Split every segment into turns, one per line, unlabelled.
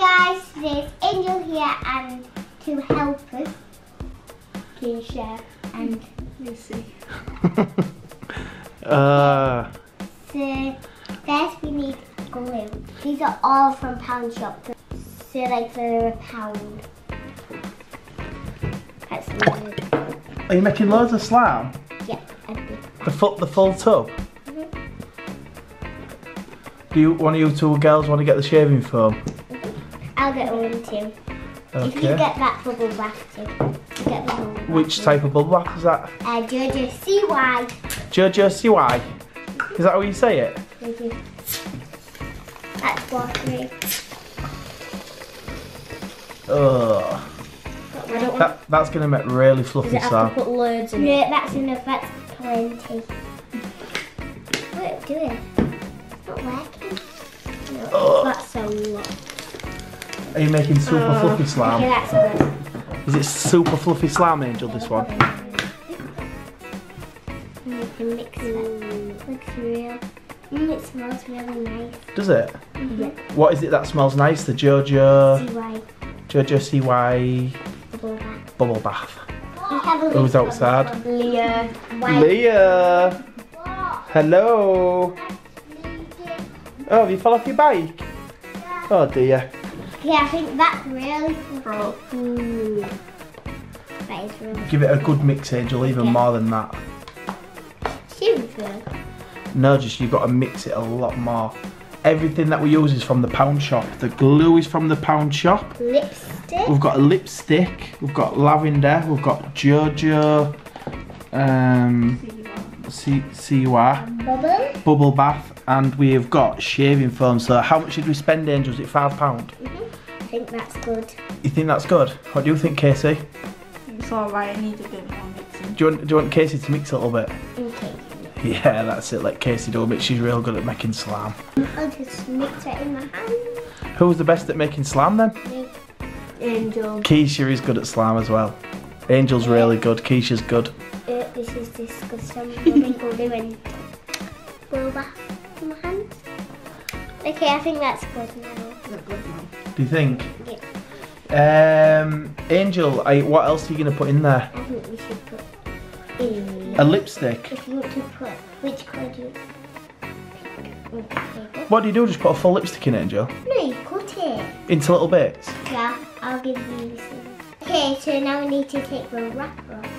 Hi guys, there's Angel here and two helpers, Keisha and Lucy. So first we need glue. These are all from pound shop. So like they're a pound. That's lovely.
Are you making loads of slime?
Yeah, a big
The full tub? Do one of you two girls want to get the shaving foam?
I'll get one too.
Okay.
If you get that bubble bath too. You get the bubble bath.
Which type of bubble bath is that?
Jojo CY.
Jojo CY? Is that how you say it?
That's watery.
Ugh. That's going to make really fluffy slime.
Put loads in
No, that's enough. That's plenty. What do it? It's not working. No,
That's a lot.
Are you making super fluffy slime?
okay, that's good.
Is it super fluffy slime, Angel, this one?
You can mix it. Looks real. It smells really nice.
Does it?
Yeah.
What is it that smells nice? The Jojo
CY.
CY
Bubble bath.
bubble bath.
We have a
Who's
little
outside?
one. Leah.
Leah! Hello! Oh, have you fell off your bike? Oh dear.
Yeah, I think that's really fluffy. That is really
Give it a good mix, Angel, even more than that.
super.
No, just you've got to mix it a lot more. Everything that we use is from the pound shop. The glue is from the pound shop.
Lipstick.
We've got a lipstick. We've got lavender. We've got Jojo. CY. Bubble bath. And we've got shaving foam. So how much did we spend, Angel? Was it £5?
I think that's good.
You think that's good? What do you think, Casey?
It's alright, I need a bit more mixing.
Do you want Casey to mix a little bit?
Okay.
Yeah, that's it. Let Casey do it. She's real good at making slime.
I'll just mix it in my hand.
Who's the best at making slime then?
Angel.
Keisha is good at slime as well. Angel's really good. Keisha's good.
This is disgusting. We're doing bubble bath in my hand. Okay, I think that's good now.
Do you think?
Yeah.
Angel, what else are you going to put in there?
I think we should put in.
A lipstick.
If you want to put, which colour do you pick? Okay.
What do you do? Just put a full lipstick in, Angel?
No, you cut it.
Into little bits?
Yeah, I'll give you this one. Okay, so now we need to take the wrapper off.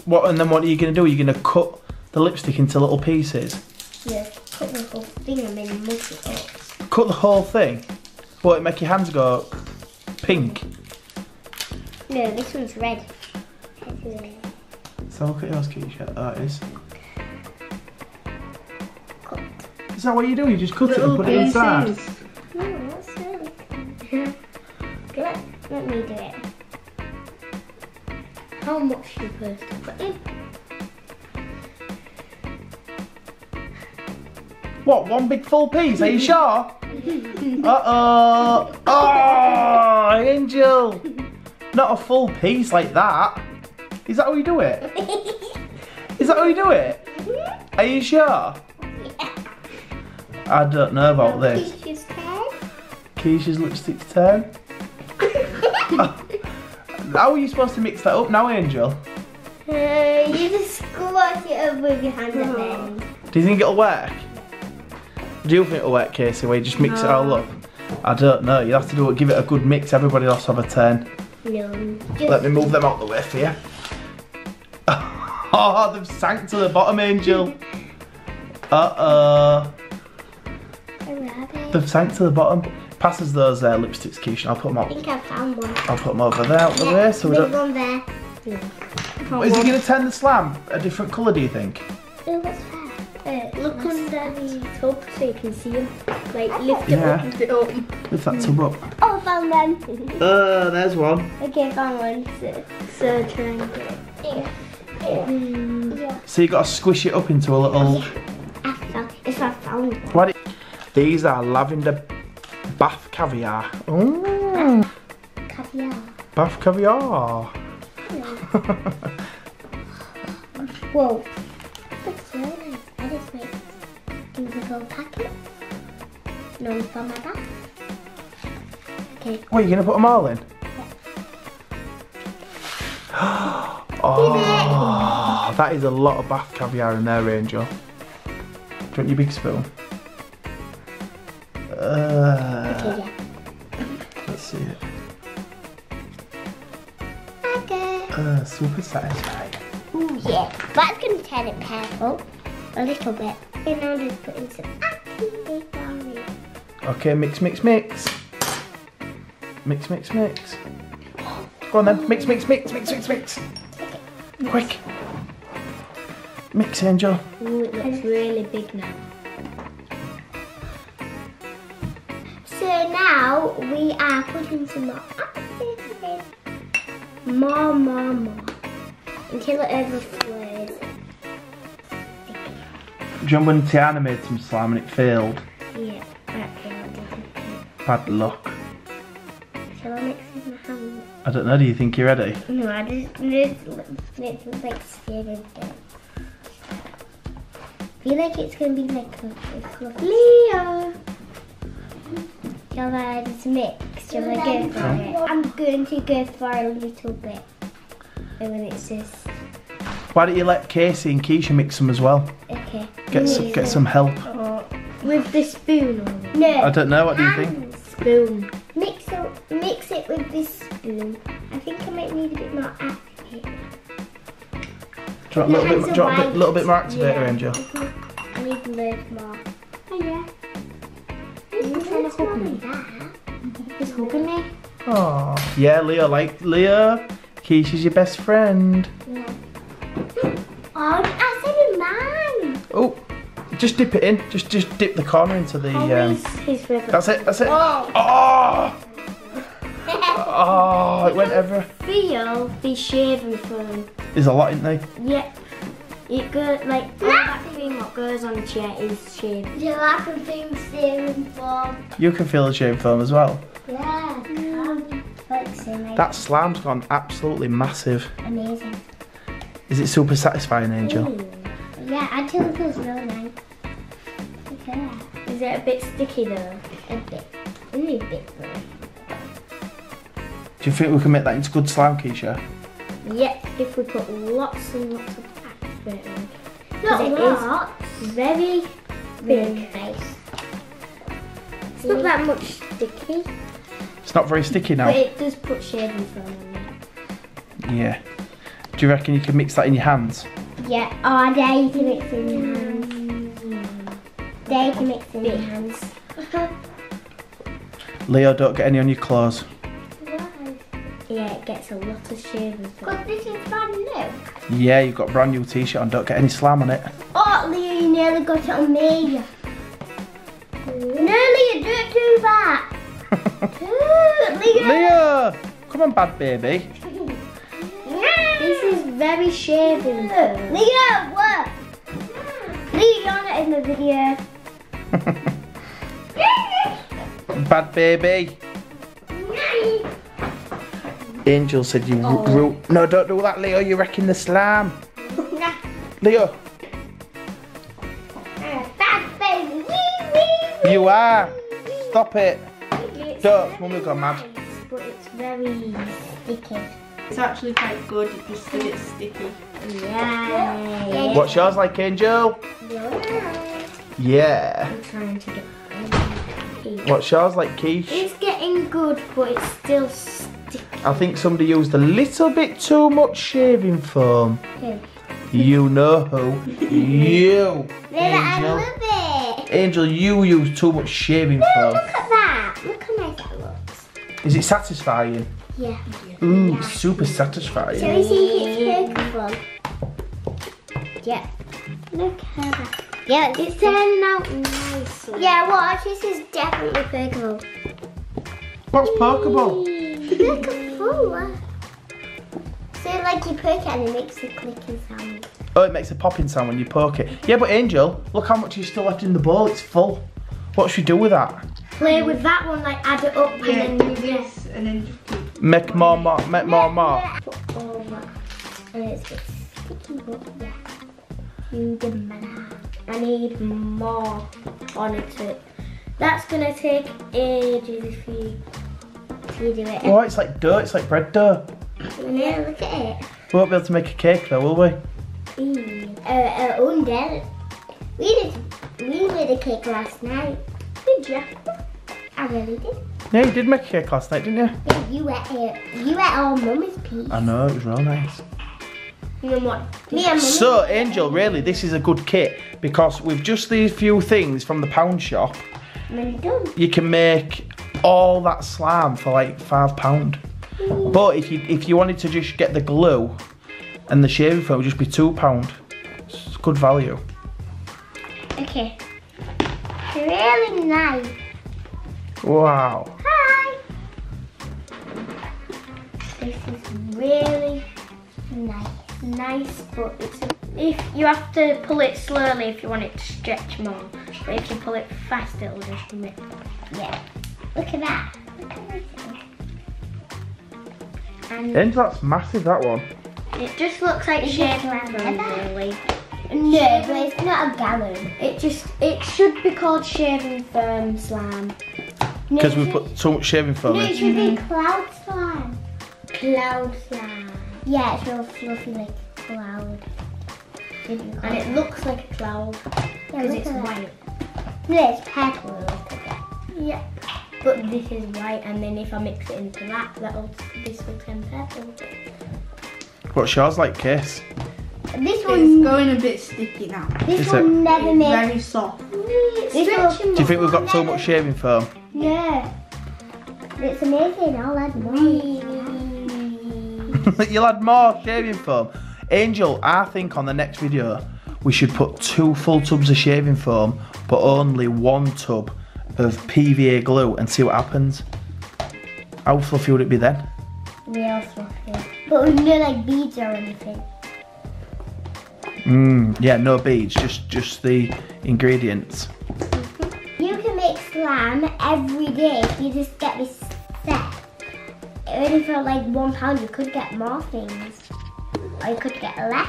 What? And then what are you going to do? Are you going to cut the lipstick into little pieces?
Yeah, cut the whole thing and then mush it up.
Cut the whole thing? What, it make your hands go pink?
No, this one's red.
So look at yours, Keisha. Oh, it is.
Cut.
Is that what you do? You just cut it and put it inside?
No, that's really cool. Let me do it. How much you first put in?
What, one big full piece? Are you sure? Uh-oh. Oh, Angel. Not a full piece like that. Is that how you do it? Is that how you do it? Are you sure?
Yeah.
I don't know about this.
Keisha's hair.
Keisha's lipstick's turn. How are you supposed to mix that up now, Angel?
You just squash it up with your hand at the end.
Do you think it'll work? Do you think it'll work, Casey, where you just mix it all up? I don't know. You have to do it. Give it a good mix. Everybody else have a turn.
No.
Let me move them out the way for you. Oh, they've sank to the bottom, Angel. Uh-oh. They've sank to the bottom. Pass us those lipsticks, Keisha. I'll put them
I
out.
think I found one.
I'll put them over there, out the way. So we
Big
don't...
one there. No.
Is he going to turn the slime a different colour, do you think?
Oh, what's that?
Look under the tub so you can see them. Like lift it up, lift it up.
Lift that tub up.
Oh, I found them.
There's one.
Okay, I found one.
So try and get it.
Yeah.
So you got to squish it up into a little...
If I found one.
What? These are lavender bath caviar. Oh.
Caviar.
Bath caviar.
Whoa. Looks really nice. I just made do the whole packet. No, for my bath. Okay.
What, are you going to put them all in? Oh, that is a lot of bath caviar in there, Angel. Do you want your big spoon?
Okay, yeah.
Let's see it.
Okay.
Super satisfying.
Ooh, yeah. That's going to turn it purple a little bit. And now I'm just putting some activator in.
Okay, mix, mix, mix. Mix, mix, mix. Go on then, mix, mix, mix, mix, mix, mix. Quick. Mix, Angel.
Ooh, it looks really big now.
So now we are putting some more activator in. More. Until it overflows.
Do you remember when Tiana made some slime and it failed?
Yeah, that failed, didn't it?
Bad luck.
Shall I mix it in my hand?
I don't know, do you think you're ready?
No, I just it's like scared. I feel like it's going to be like a fluffy. Leo! Shall I just mix? Shall I go for it? I'm going to go for a little bit. And then it's just...
Why don't you let Casey and Keisha mix them as well?
Okay.
Get some help.
With the spoon on it.
No.
I don't know, what do you think?
Spoon.
Mix it with this spoon. I think I might need a bit more activator.
Do you want a little bit more activator, Angel?
I need loads more. Oh yeah.
You're trying to hug me. He's hugging me.
Oh, yeah, Leo. Keisha's your best friend.
Yeah. Oh, I said in mine.
Oh, just dip it in. Just dip the corner into the.
His favorite.
That's it.
Oh.
Oh! Oh, it went ever.
Feel the shaving foam.
There's a lot in there.
Yeah. It goes like all that cream what goes on the chair is shaved.
You like a thing steering for?
You can feel the shaving foam as well.
Yeah. Like so nice.
That slime's gone absolutely massive.
Amazing.
Is it super satisfying, Angel?
Ooh. Yeah, actually it feels really nice. Okay.
Is it a bit sticky though?
A bit. Only a bit though.
Do you think we can make that into good slime, Keisha?
Yeah, if we put lots and lots of activator in.
Not
It
lots.
is very big.
Nice.
It's not that much sticky,
It's not very sticky now.
but it does put shaving foam on there.
Yeah. Do you reckon you can mix that in your hands?
Yeah. Oh, I dare you to mix in your hands. Dare you to mix in your hands.
Leo, don't get any on your clothes.
Yeah, it gets a lot of shaving foam.
Because this is brand new.
Yeah, you've got a brand new t-shirt on. Don't get any slime on it.
Oh, Leo, you nearly got it on me. No, Leo, don't do that. Leo.
Leo! Come on, bad baby.
This is very shaving foam.
Leo, what? Leo, you're not in the video.
Bad baby. Angel said you grew. No, don't do that, Leo. You're wrecking the slime. Leo.
Bad baby.
You are. Stop it. Don't. Mummy got mad.
But it's very
Sticky.
It's actually quite good, it just a bit sticky.
yeah.
What's yours like, Angel? Yeah.
I'm trying to get everything.
What's yours like, Keish?
It's getting good, but it's still sticky.
I think somebody used a little bit too much shaving foam.
Who?
You know who? You.
I
Angel.
love it.
Angel, you use too much shaving foam.
Look at that. Look how nice that looks.
Is it satisfying?
Yeah.
Ooh, super satisfying.
Shall we see if it's purple? Yeah. Look how that. Yeah,
It's turning out nicely.
Yeah, watch. This is definitely purple.
What's pokeable?
Look at full. So like you poke it and it makes a clicking sound.
Oh, it makes a popping sound when you poke it. Yeah, but Angel, look how much is still left in the bowl. It's full. What should we do with that?
Play with that one, like add it up
Yeah,
and
do
then
this and then just keep.
Make more. Make more.
Put all that. And it's a bit sticky, but yeah. You demand.
I need more on it. That's gonna take ages if you
you do it.
Oh, it's like dirt, it's like bread dough.
Yeah, look at it.
We won't be able to make a cake though, will we?
We made a cake last night. Did you? I really did.
Yeah, you did make a cake last night, didn't you?
Yeah, you ate it. You ate all Mummy's piece.
I know, it was real nice.
You know what?
Me and Mummy.
So, Angel, really, this is a good kit because with just these few things from the pound shop, you can make all that slime for like £5. But if you wanted to just get the glue and the shaving foam, it would just be £2. It's good value.
Okay. Really nice.
Wow.
Hi. This is really nice.
Nice, but if you have to pull it slowly if you want it to stretch more. But if you pull it fast, it'll just rip.
Yeah. Look at that. Look at this. And
Angel, that's massive, that one.
It just looks like
Is
shaving
it
foam,
like
really.
no, but it's not a gallon.
It should be called shaving foam slime.
Because we put so much shaving foam
No, it
in.
should be cloud slime. Cloud slime. Yeah, it's real fluffy like cloud.
And it looks like a cloud because it's white.
No, it's purple. Look at that.
Yeah. But this is white, and then if I mix it into that, this will turn purple.
What's yours like, Kiss?
This
It's
one,
going a bit sticky now.
this
Is
one
it?
never
It's
made.
very soft.
This one,
Do you think we've got too much shaving foam?
yeah. It's amazing. I'll add more.
You'll add more shaving foam. Angel, I think on the next video we should put 2 full tubs of shaving foam but only 1 tub of PVA glue and see what happens. How fluffy would it be then?
Real fluffy. But with no like beads or anything.
Yeah, no beads, just the ingredients.
You can make slime every day if you just get this set. Only for like £1 you could get more things. Or you could get less.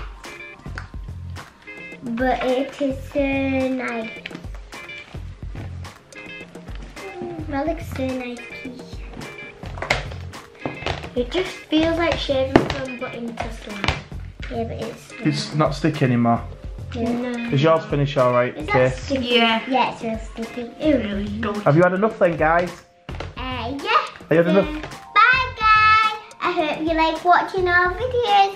But it is so nice. That looks so nice, Keisha.
It just feels like shaving foam but into slime.
Yeah, but it's...
It's not sticky anymore.
No.
Is yours finished alright,
Is that
Kiss?
sticky?
Yeah.
Yeah, it's real sticky.
It really goes.
Have you had enough then, guys?
Yeah.
Have you had enough?
Bye, guys. I hope you like watching our videos.